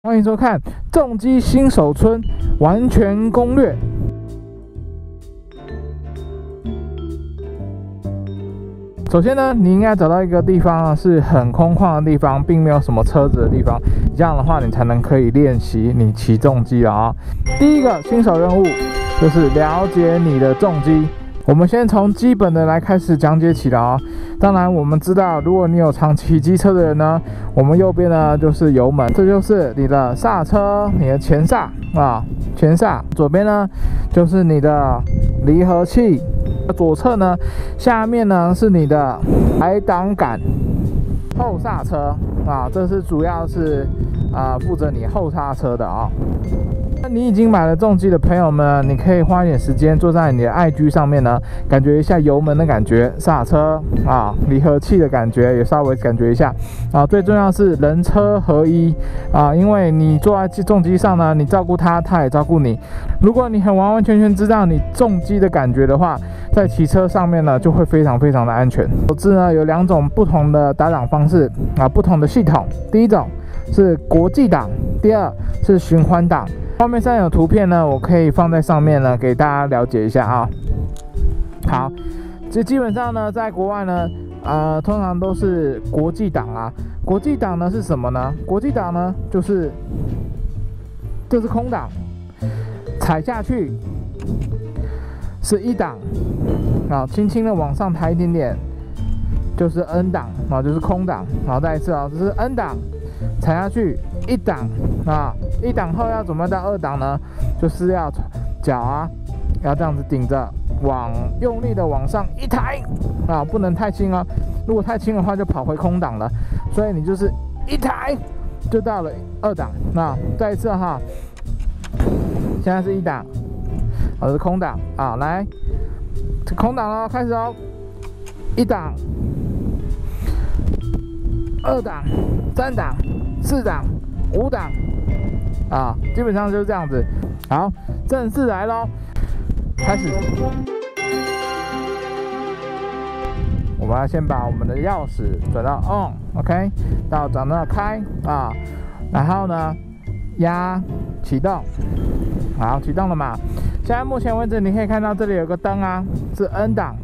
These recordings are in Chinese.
欢迎收看重机新手村完全攻略。首先呢，你应该找到一个地方是很空旷的地方，并没有什么车子的地方，这样的话你才能可以练习你骑重机了啊。第一个新手任务就是了解你的重机。我们先从基本的来开始讲解起来啊。当然，我们知道，如果你有常骑机车的人呢，我们右边呢就是油门，这就是你的刹车，你的前刹啊，前刹。左边呢就是你的离合器，左侧呢下面呢是你的排挡杆，后刹车啊，这是主要是负责你后刹车的啊。那你已经买了重机的朋友们，你可以花一点时间坐在你的iG上面呢，感觉一下油门的感觉，刹车啊，离合器的感觉也稍微感觉一下啊。最重要是人车合一啊，因为你坐在重机上呢，你照顾它，它也照顾你。如果你很完完全全知道你重机的感觉的话，在骑车上面呢就会非常非常的安全。总之呢，有两种不同的打档方式啊，不同的系统。第一种是国际档，第二是循环档。画面上有图片呢，我可以放在上面呢，给大家了解一下啊。好，这基本上呢，在国外呢，通常都是国际档啊。国际档呢是什么呢？国际档呢就是这是空档，踩下去是一档啊，轻轻的往上抬一点点，就是 N 档啊，就是空档。好，再一次啊，这是 N 档。踩下去一档啊，一档后要怎么到二档呢？就是要脚要这样子顶着，用力的往上一抬啊，不能太轻哦。如果太轻的话，就跑回空档了。所以你就是一抬就到了二档。那再一次哈，现在是一档，这是空档啊，来，这空档哦，开始哦，一档。二档、三档、四档、五档啊，基本上就是这样子。好，正式来咯，开始。我们要先把我们的钥匙转到 on，OK， 转到开啊，然后呢压启动，好，启动了嘛。现在目前为止，你可以看到这里有个灯啊，是 N 档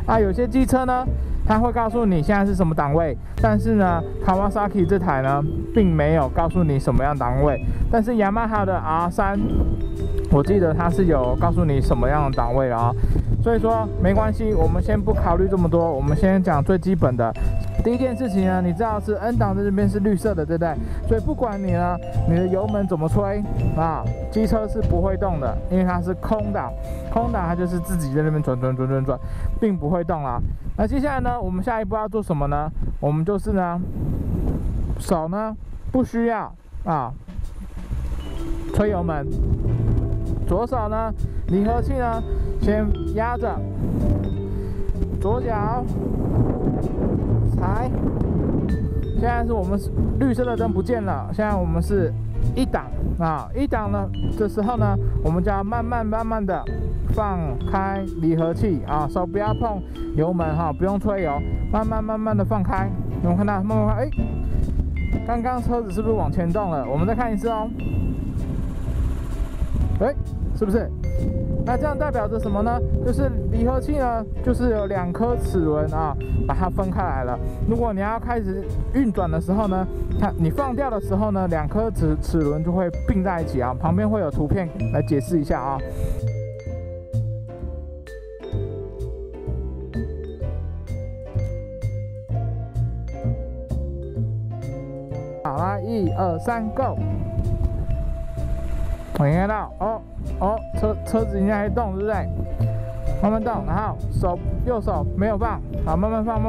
啊，有些机车呢。它会告诉你现在是什么档位，但是呢 ，Kawasaki 这台呢，并没有告诉你什么样档位。但是雅马哈的 R3， 我记得它是有告诉你什么样的档位了啊。所以说没关系，我们先不考虑这么多，我们先讲最基本的。第一件事情呢，你知道是 N 档在这边是绿色的，对不对？所以不管你呢，你的油门怎么吹啊，机车是不会动的，因为它是空档，空档它就是自己在那边转，并不会动啦。那接下来呢，我们下一步要做什么呢？我们就是呢，手呢不需要吹油门，左手呢离合器呢先压着，左脚踩。现在是我们绿色的灯不见了，现在我们是一档啊，一档呢这时候呢，我们就要慢慢的放开离合器啊，手不要碰油门哈，不用吹油，慢慢的放开。有没有看到？慢慢刚刚车子是不是往前动了？我们再看一次哦。是不是？那这样代表着什么呢？就是离合器呢，就是有2颗齿轮啊，把它分开来了。如果你要开始运转的时候呢，你放掉的时候呢，2颗齿轮就会并在一起啊。旁边会有图片来解释一下啊。好，来1、2、3 ，Go！ 我看到车子应该还动，对不对？慢慢动，然后右手没有放，好，慢慢放，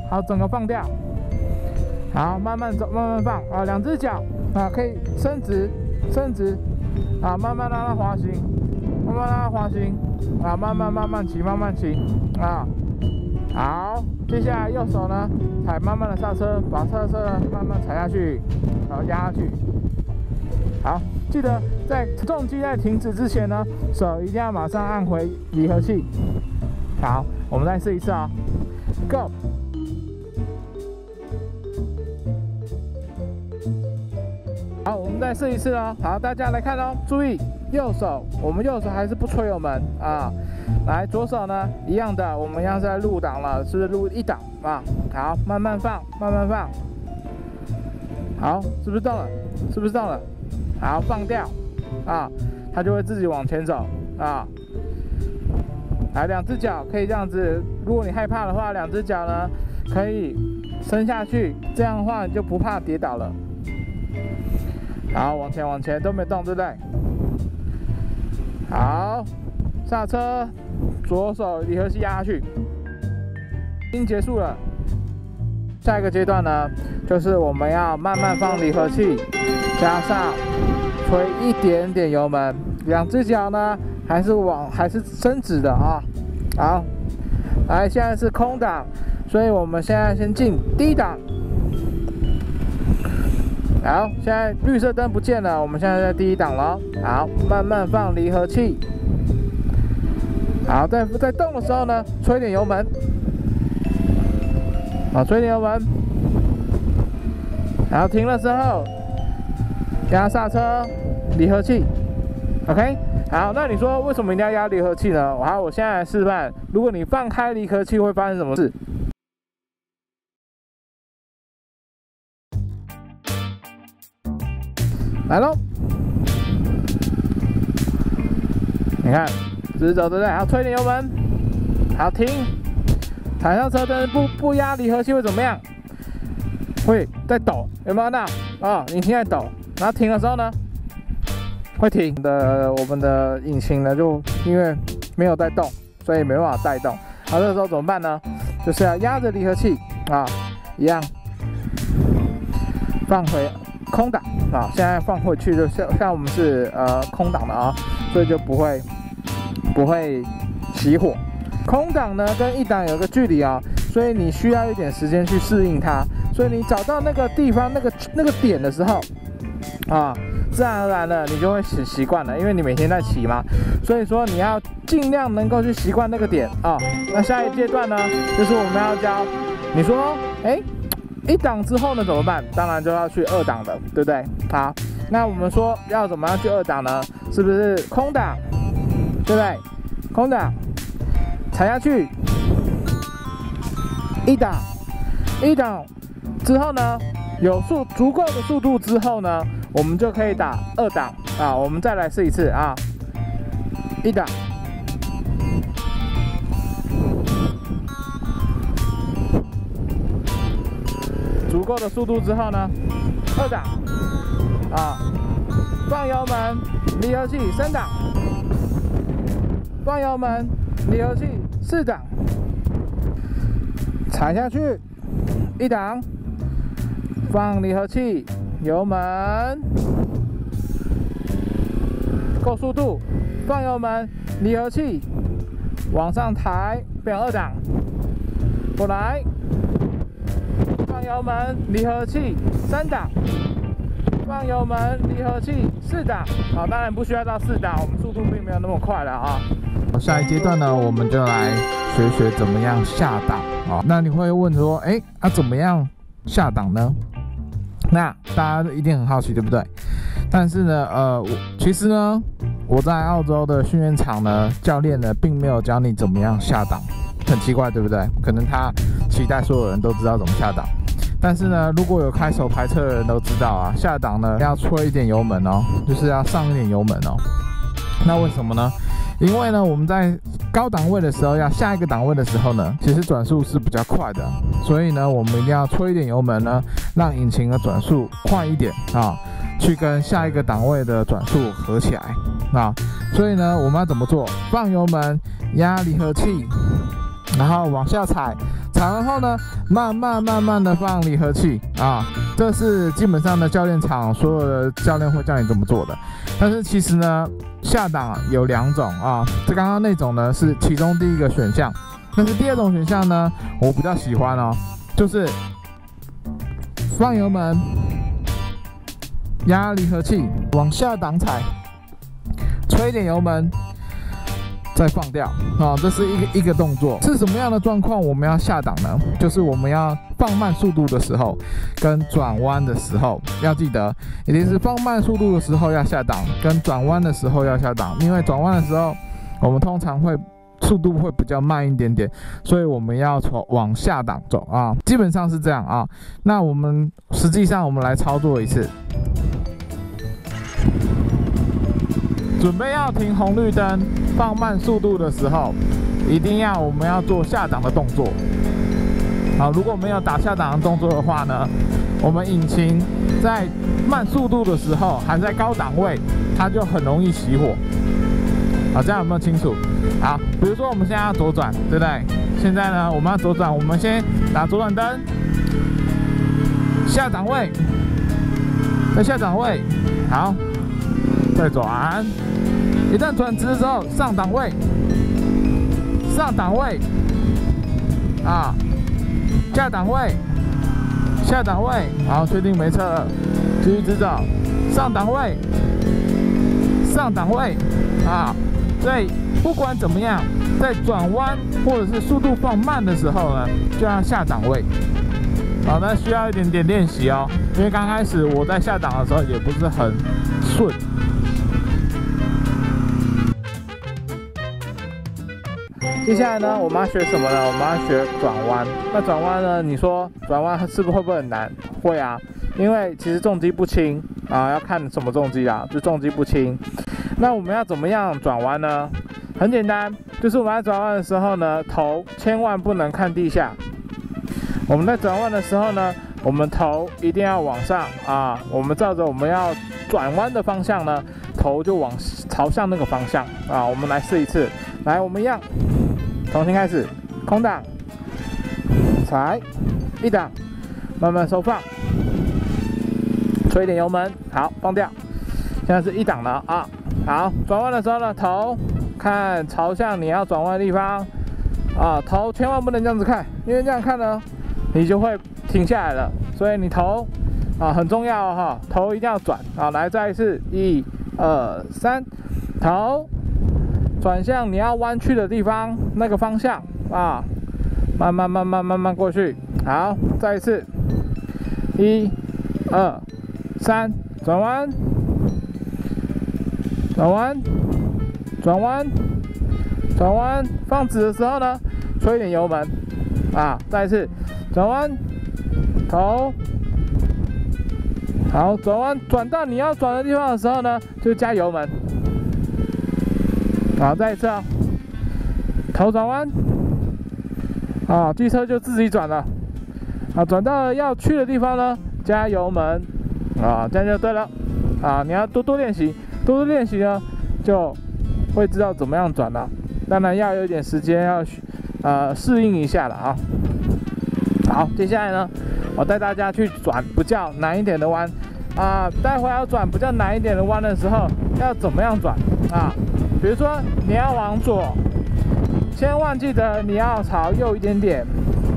好，整个放掉，好，慢慢走，慢慢放啊，2只脚啊可以伸直，啊，慢慢让它滑行，啊，慢慢骑啊，好，接下来右手呢踩慢慢的刹车，把刹车呢慢慢踩下去，然后压下去，好。记得在重机在停止之前呢，手一定要马上按回离合器。好，我们再试一次啊 ，Go！好，我们再试一次哦。好，大家来看哦，注意右手，我们右手还是不吹油门啊。来，左手呢，一样的，我们一样是在入档了，是不是入1档啊？好，慢慢放，慢慢放。好，是不是动了？是不是动了？好，放掉啊，它就会自己往前走啊。来，2只脚可以这样子，如果你害怕的话，2只脚呢可以伸下去，这样的话你就不怕跌倒了。好，往前往前都没动，对不对？好，刹车，左手离合器压下去，已经结束了。下一个阶段呢，就是我们要慢慢放离合器，加上吹一点点油门，2只脚呢还是伸直的啊。好，来，现在是空档，所以我们现在先进低档。好，现在绿色灯不见了，我们现在在第1档了。好，慢慢放离合器。好，在动的时候呢，吹点油门。好，吹点油门。然后停的时候，压刹车，离合器。OK。好，那你说为什么一定要压离合器呢？好，我现在来示范，如果你放开离合器会发生什么事？来咯，你看，直走对不对？好，吹点油门，好停，踩上车灯不压离合器会怎么样？会在抖，有没有看到？啊，引擎在抖，然后停的时候呢？会停的，我们的引擎呢，就因为没有在动，所以没办法带动。好，这个时候怎么办呢？就是要压着离合器啊，一样放回空档啊。现在放回去就像我们是空档的啊，所以就不会熄火。空档呢跟1档有个距离啊，所以你需要一点时间去适应它。所以你找到那个地方那个点的时候啊。自然而然的，你就会习惯了，因为你每天在骑嘛，所以说你要尽量能够去习惯那个点啊。那下一阶段呢，就是我们要教你说，1档之后呢怎么办？当然就要去2档的，对不对？好，那我们说要怎么样去2档呢？是不是空档，对不对？空档踩下去，1档之后呢，有足够的速度之后呢，我们就可以打2档啊。我们再来试一次啊，1档，足够的速度之后呢，2档啊，放油门，离合器3档，放油门，离合器4档，踩下去，1档。放离合器，油门，够速度，放油门，离合器，往上抬，变2档，过来，放油门，离合器3档，放油门，离合器4档。好，当然不需要到4档，我们速度并没有那么快了啊。下一阶段呢，我们就来学怎么样下档啊。那你会问说，怎么样下档呢？那大家一定很好奇，对不对？但是呢，其实呢，我在澳洲的训练场呢，教练呢并没有教你怎么样下档，很奇怪，对不对？可能他期待所有人都知道怎么下档，但是呢，如果有开手排车的人都知道啊，下档呢要吹一点油门哦，就是要上一点油门哦。那为什么呢？因为呢，我们在高档位的时候，要下一个档位的时候呢，其实转速是比较快的，所以呢，我们一定要吹一点油门呢，让引擎的转速快一点啊，去跟下一个档位的转速合起来啊。所以呢，我们要怎么做？放油门，压离合器，然后往下踩，踩完后呢，慢慢的放离合器啊。这是基本上的教练场所有的教练会叫你这么做的。但是其实呢，下档有2种啊，这刚刚那种呢是其中第1个选项，但是第2种选项呢，我比较喜欢哦，就是放油门，压离合器，往下档踩，吹一点油门，再放掉啊，这是一个动作。是什么样的状况我们要下档呢？就是我们要放慢速度的时候，跟转弯的时候，要记得，一定是放慢速度的时候要下档，跟转弯的时候要下档。因为转弯的时候，我们通常会速度会比较慢一点点，所以我们要往下档走啊，基本上是这样啊。那我们实际上我们来操作一次。准备要停红绿灯，放慢速度的时候，一定要我们要做下档的动作。好，如果没有打下档的动作的话呢，我们引擎在慢速度的时候还在高档位，它就很容易熄火。好，这样有没有清楚？好，比如说我们现在要左转，对不对？现在呢，我们要左转，我们先打左转灯，下档位，再下档位，好，再转。一旦转直之后，上档位，上档位，啊，下档位，下档位，好，确定没车了，继续直走，上档位，上档位，啊，所以不管怎么样，在转弯或者是速度放慢的时候呢，就要下档位。好，那需要一点点练习哦，因为刚开始我在下档的时候也不是很顺。接下来呢，我们要学什么呢？我们要学转弯。那转弯呢？你说转弯是不是会不会很难？会啊，因为其实重机不轻啊，要看什么重机啊，就重机不轻。那我们要怎么样转弯呢？很简单，就是我们在转弯的时候呢，头千万不能看地下。我们在转弯的时候呢，我们头一定要往上啊，我们照着我们要转弯的方向呢，头就朝向那个方向啊。我们来试一次，来，我们一样。重新开始，空档，踩一档，慢慢收放，吹一点油门，好，放掉。现在是一档了啊，好，转弯的时候呢，头看朝向你要转弯的地方啊，头千万不能这样子看，因为这样看呢，你就会停下来了。所以你头啊很重要哈，头一定要转啊。来，再一次，1、2、3，头。转向你要弯曲的地方，那个方向啊，慢慢过去。好，再一次，1、2、3，转弯，转弯，转弯，转弯。放直的时候呢，吹一点油门啊，再一次，转弯，头，好，转弯，转到你要转的地方的时候呢，就加油门。好，再一次啊，头转弯，啊，机车就自己转了，啊，转到了要去的地方呢，加油门，啊，这样就对了，啊，你要多练习，多练习呢，就会知道怎么样转了。当然要有一点时间，要适应一下了啊。好，接下来呢，我带大家去转比较难一点的弯，啊，待会要转比较难一点的弯的时候，要怎么样转啊？比如说你要往左，千万记得你要朝右一点点，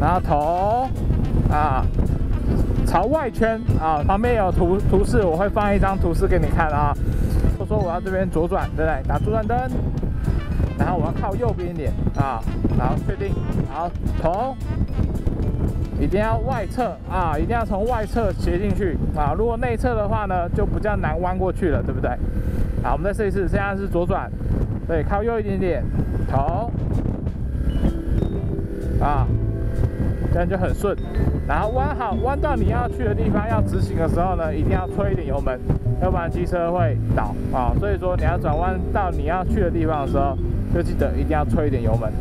然后头啊朝外圈啊，旁边有图示，我会放一张图示给你看啊。我说我要这边左转，对不对？打左转灯，然后我要靠右边一点啊，然后确定，好，头一定要外侧啊，一定要从外侧斜进去啊。如果内侧的话呢，就比较难弯过去了，对不对？好，我们再试一次，现在是左转，对，靠右一点点，头，啊，这样就很顺。然后弯好，弯到你要去的地方，要直行的时候呢，一定要吹一点油门，要不然机车会倒啊。所以说你要转弯到你要去的地方的时候，就记得一定要吹一点油门。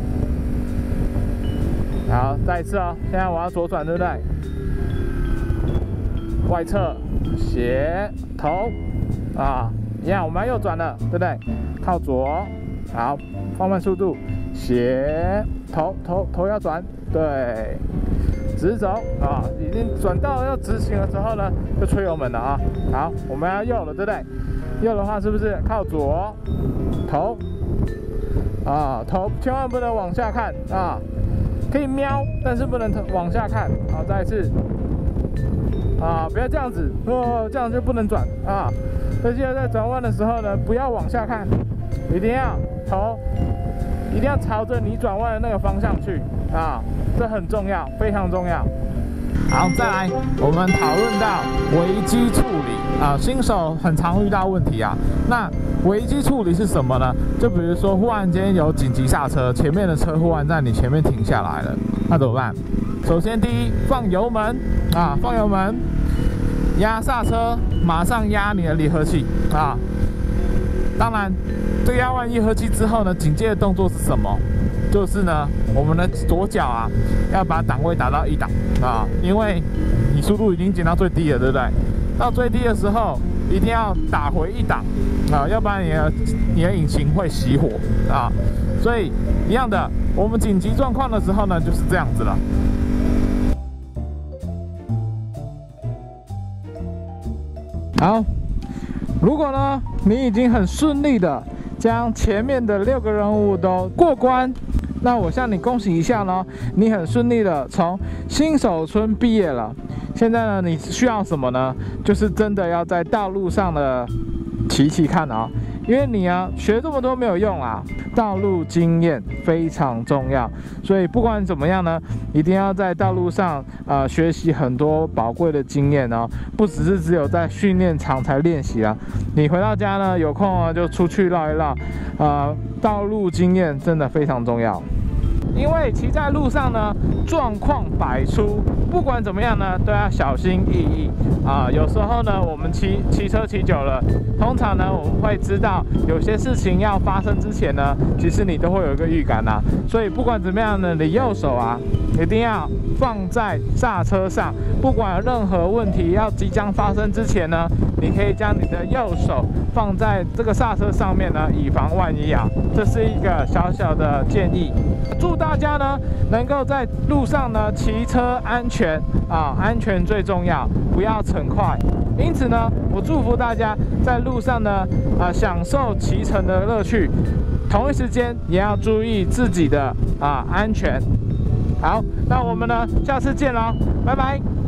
好，再一次哦，现在我要左转，对不对？外侧斜头啊。一样，我们要右转了，对不对？靠左，好，放慢速度，斜头要转，对，直走啊，已经转到要直行的时候呢，就吹油门了啊。好，我们要右了，对不对？右的话是不是靠左，头啊，头千万不能往下看啊，可以瞄，但是不能往下看。好，再一次。啊，不要这样子哦，这样就不能转啊。所以记得在转弯的时候呢，不要往下看，一定要头，一定要朝着你转弯的那个方向去啊，这很重要，非常重要。好，再来，我们讨论到危机处理啊，新手很常遇到问题啊。那危机处理是什么呢？就比如说，忽然间有紧急刹车，前面的车忽然在你前面停下来了，那怎么办？首先，第一，放油门啊，放油门，压刹车，马上压你的离合器啊。当然，这个压完离合器之后呢，紧接着动作是什么？就是呢，我们的左脚啊，要把档位打到1档啊，因为你速度已经减到最低了，对不对？到最低的时候，一定要打回1档啊，要不然你的引擎会熄火啊。所以一样的，我们紧急状况的时候呢，就是这样子了。好，如果呢，你已经很顺利的将前面的6个任务都过关，那我向你恭喜一下呢，你很顺利的从新手村毕业了。现在呢，你需要什么呢？就是真的要在道路上的骑看啊，因为你啊学这么多没有用啊，道路经验非常重要。所以不管怎么样呢，一定要在道路上学习很多宝贵的经验哦，不只有在训练场才练习啊。你回到家呢，有空啊就出去绕一绕，道路经验真的非常重要。因为骑在路上呢，状况百出，不管怎么样呢，都要小心翼翼啊。有时候呢，我们骑车骑久了，通常呢，我们会知道有些事情要发生之前呢，其实你都会有一个预感啊。所以不管怎么样呢，你右手啊，一定要放在刹车上，不管有任何问题要即将发生之前呢，你可以将你的右手放在这个刹车上面呢，以防万一啊。这是一个小小的建议。祝大家呢能够在路上呢骑车安全啊，安全最重要，不要逞快。因此呢，我祝福大家在路上呢享受骑乘的乐趣，同一时间也要注意自己的安全。好，那我们呢下次见喽，拜拜。